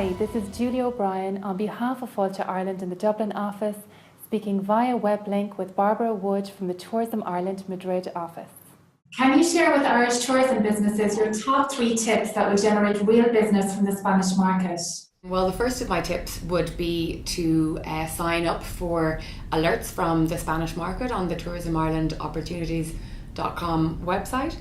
Hi, this is Julie O'Brien on behalf of Fáilte Ireland in the Dublin office, speaking via web link with Barbara Wood from the Tourism Ireland Madrid office. Can you share with Irish tourism businesses your top 3 tips that will generate real business from the Spanish market? Well, the first of my tips would be to sign up for alerts from the Spanish market on the Tourism Ireland Opportunities.com website.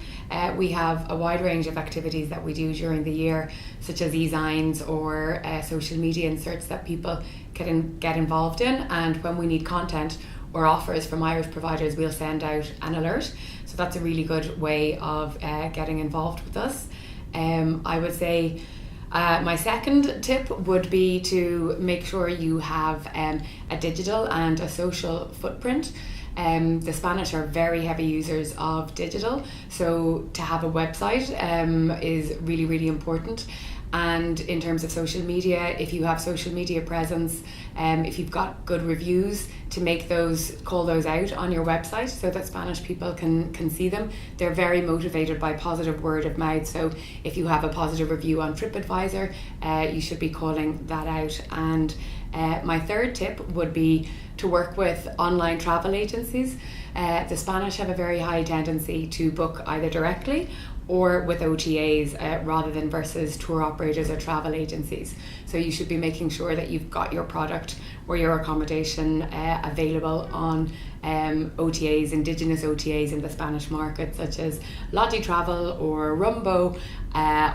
We have a wide range of activities that we do during the year, such as e-signs or social media inserts that people can get involved in, and when we need content or offers from Irish providers, we'll send out an alert. So that's a really good way of getting involved with us. I would say my second tip would be to make sure you have a digital and a social footprint. The Spanish are very heavy users of digital, so to have a website is really, really important. And in terms of social media, if you have social media presence, if you've got good reviews, to make those, call those out on your website so that Spanish people can see them. They're very motivated by positive word of mouth, so if you have a positive review on TripAdvisor, you should be calling that out. And my third tip would be to work with online travel agencies. The Spanish have a very high tendency to book either directly or with OTAs rather than versus tour operators or travel agencies. So you should be making sure that you've got your product or your accommodation available on OTAs, indigenous OTAs in the Spanish market, such as Logi Travel or Rumbo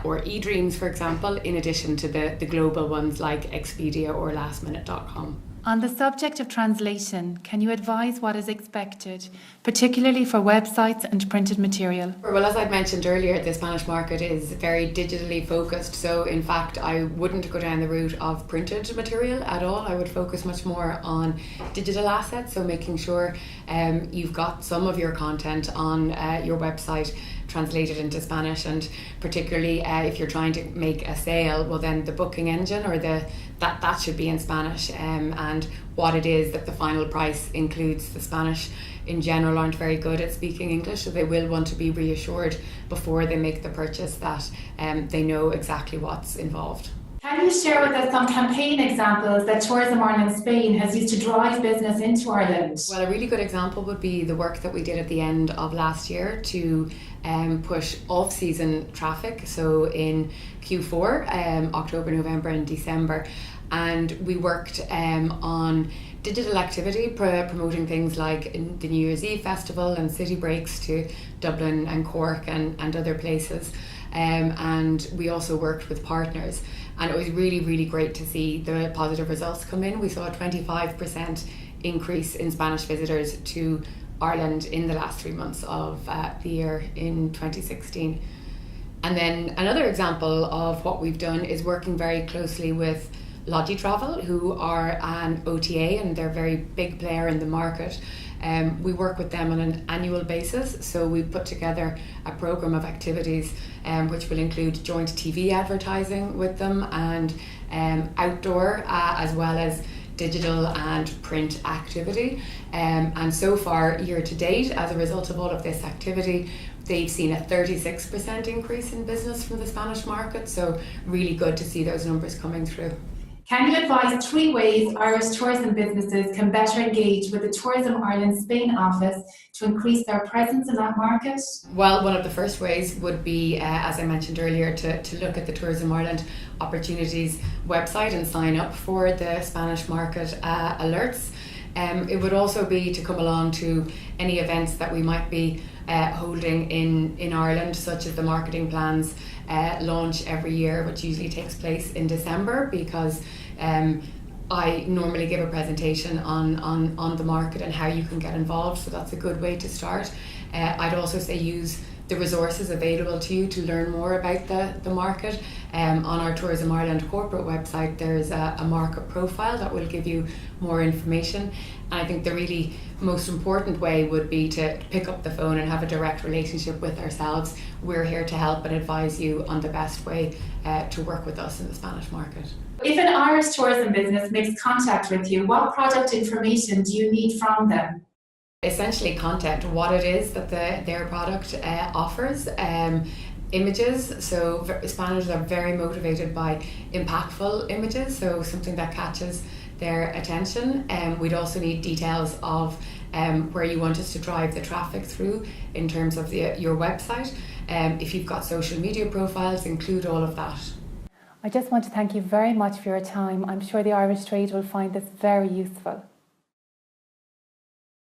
or eDreams, for example, in addition to the global ones like Expedia or lastminute.com. On the subject of translation, can you advise what is expected, particularly for websites and printed material? Well, as I mentioned earlier, the Spanish market is very digitally focused. So in fact, I wouldn't go down the route of printed material at all. I would focus much more on digital assets. So making sure you've got some of your content on your website translated into Spanish, and particularly if you're trying to make a sale, well then the booking engine or that should be in Spanish, and what it is that the final price includes. The Spanish in general aren't very good at speaking English, so they will want to be reassured before they make the purchase that they know exactly what's involved. Can you share with us some campaign examples that Tourism Ireland Spain has used to drive business into Ireland? Well, a really good example would be the work that we did at the end of last year to push off-season traffic, so in Q4, October, November and December. And we worked on digital activity, promoting things like the New Year's Eve festival and city breaks to Dublin and Cork and other places. And we also worked with partners, and it was really, really great to see the positive results come in. We saw a 25% increase in Spanish visitors to Ireland in the last 3 months of the year in 2016. And then another example of what we've done is working very closely with Logi Travel, who are an OTA and they're a very big player in the market. We work with them on an annual basis, so we put together a programme of activities which will include joint TV advertising with them and outdoor as well as digital and print activity. And so far, year to date, as a result of all of this activity, they've seen a 36% increase in business from the Spanish market, so really good to see those numbers coming through. Can you advise 3 ways Irish tourism businesses can better engage with the Tourism Ireland Spain office to increase their presence in that market? Well, one of the first ways would be, as I mentioned earlier, to look at the Tourism Ireland Opportunities website and sign up for the Spanish market alerts. It would also be to come along to any events that we might be holding in Ireland, such as the marketing plans launch every year, which usually takes place in December, because I normally give a presentation on the market and how you can get involved, so that's a good way to start. I'd also say use the resources available to you to learn more about the market. On our Tourism Ireland corporate website, there's a market profile that will give you more information. And I think the really most important way would be to pick up the phone and have a direct relationship with ourselves. We're here to help and advise you on the best way to work with us in the Spanish market. If an Irish tourism business makes contact with you, what product information do you need from them? Essentially content, what it is that their product offers, images. So Spaniards are very motivated by impactful images, so something that catches their attention. We'd also need details of where you want us to drive the traffic through in terms of your website. If you've got social media profiles, include all of that. I just want to thank you very much for your time. I'm sure the Irish trade will find this very useful.